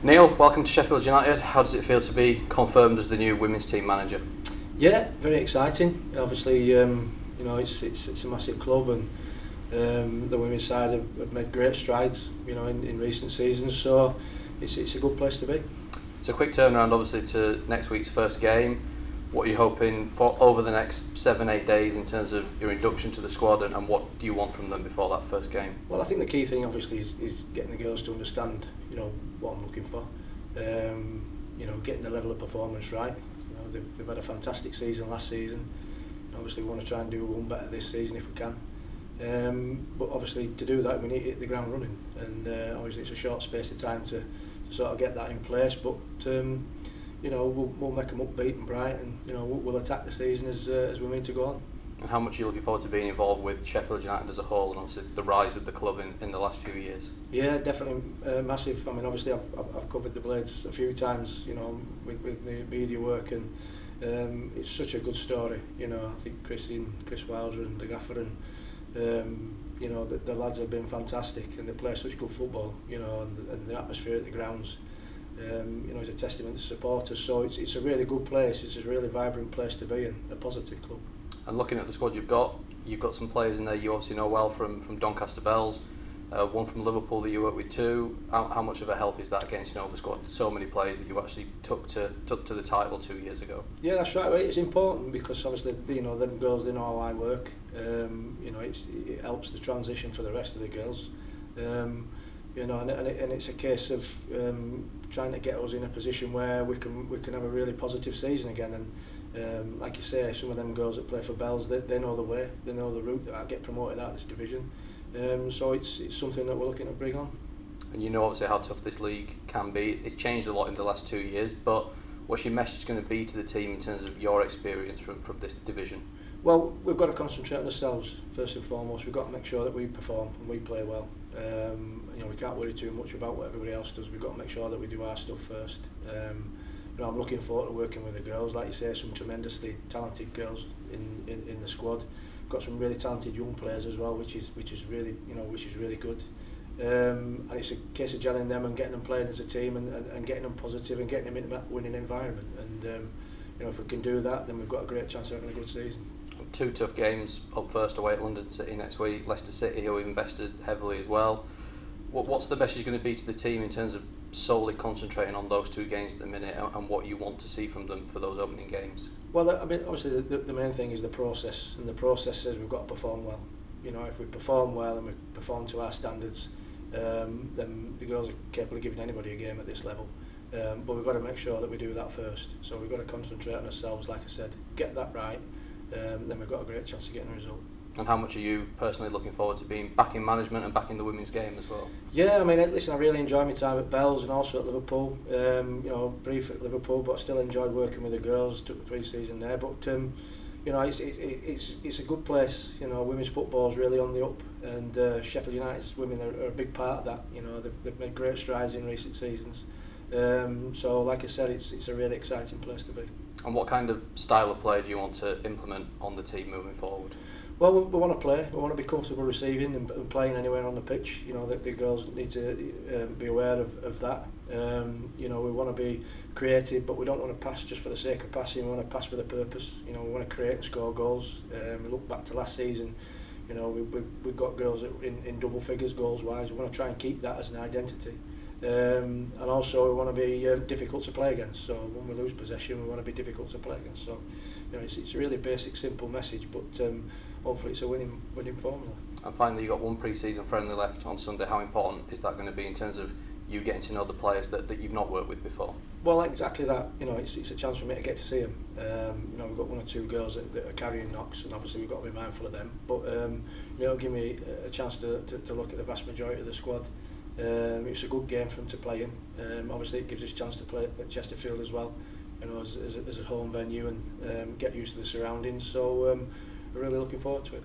Neil, welcome to Sheffield United. How does it feel to be confirmed as the new women's team manager? Yeah, very exciting. Obviously, it's a massive club, and the women's side have made great strides, in recent seasons. So it's a good place to be. It's a quick turnaround, obviously, to next week's first game. What are you hoping for over the next 7-8 days in terms of your induction to the squad, and what do you want from them before that first game? Well, I think the key thing, obviously, is getting the girls to understand, what I'm looking for. Getting the level of performance right. They've had a fantastic season last season. Obviously, we want to try and do one better this season if we can. But obviously, to do that, we need to hit the ground running, and obviously, it's a short space of time to sort of get that in place. But we'll make them upbeat and bright, and we'll attack the season as we mean to go on. And how much are you looking forward to being involved with Sheffield United as a whole, and obviously the rise of the club in the last few years? Yeah, definitely massive. I mean, obviously I've covered the Blades a few times, with the media work, and it's such a good story. I think Chris Wilder and the gaffer, and the lads have been fantastic, and they play such good football. And the atmosphere at the grounds. Is a testament to supporters. So it's a really good place. It's a really vibrant place to be in, a positive club. And looking at the squad you've got some players in there you obviously know well from Doncaster Bells, one from Liverpool that you work with too. How much of a help is that getting to know the squad? So many players that you actually took to the title 2 years ago. Yeah, that's right. It's important because obviously them girls, they know how I work. It helps the transition for the rest of the girls. And it's a case of trying to get us in a position where we can have a really positive season again. And like you say, some of them girls that play for Bells, they know the way, they know the route that I get promoted out of this division. So it's something that we're looking to bring on. And obviously how tough this league can be. It's changed a lot in the last 2 years, but what's your message going to be to the team in terms of your experience from this division? Well, we've got to concentrate on ourselves first and foremost. We've got to make sure that we perform and we play well. We can't worry too much about what everybody else does. We've got to make sure that we do our stuff first. I'm looking forward to working with the girls. Like you say, some tremendously talented girls in the squad. We've got some really talented young players as well, which is really good. And it's a case of gelling them and getting them playing as a team and getting them positive and getting them in that winning environment. And if we can do that, then we've got a great chance of having a good season. 2 tough games up first away at London City next week, Leicester City, who have invested heavily as well. What's the message going to be to the team in terms of solely concentrating on those 2 games at the minute, and what you want to see from them for those opening games? Well, I mean, obviously the main thing is the process, and the process says we've got to perform well. If we perform well and we perform to our standards, then the girls are capable of giving anybody a game at this level. But we've got to make sure that we do that first. So we've got to concentrate on ourselves, like I said, get that right. Then we've got a great chance of getting a result. And how much are you personally looking forward to being back in management and back in the women's game as well? Yeah, I mean, listen, I really enjoyed my time at Bells and also at Liverpool. Brief at Liverpool, but I still enjoyed working with the girls. Took the pre-season there, but it's a good place. Women's football is really on the up, and Sheffield United's women are a big part of that. They've made great strides in recent seasons. So, like I said, it's a really exciting place to be. And what kind of style of play do you want to implement on the team moving forward? Well, we want to play. We want to be comfortable receiving and playing anywhere on the pitch. The girls need to be aware of that. We want to be creative, but we don't want to pass just for the sake of passing. We want to pass with a purpose. We want to create and score goals. We look back to last season. We've got girls in double figures goals wise. We want to try and keep that as an identity. And also we want to be difficult to play against. So when we lose possession, we want to be difficult to play against. So it's a really basic, simple message, but hopefully it's a winning formula. And finally, you've got one pre-season friendly left on Sunday. How important is that going to be in terms of you getting to know the players that you've not worked with before? Well, exactly that. It's a chance for me to get to see them. We've got 1 or 2 girls that are carrying knocks, and obviously we've got to be mindful of them. But it'll give me a chance to look at the vast majority of the squad. It's a good game for them to play in. Obviously, it gives us a chance to play at Chesterfield as well, as a home venue, and get used to the surroundings. So we're really looking forward to it.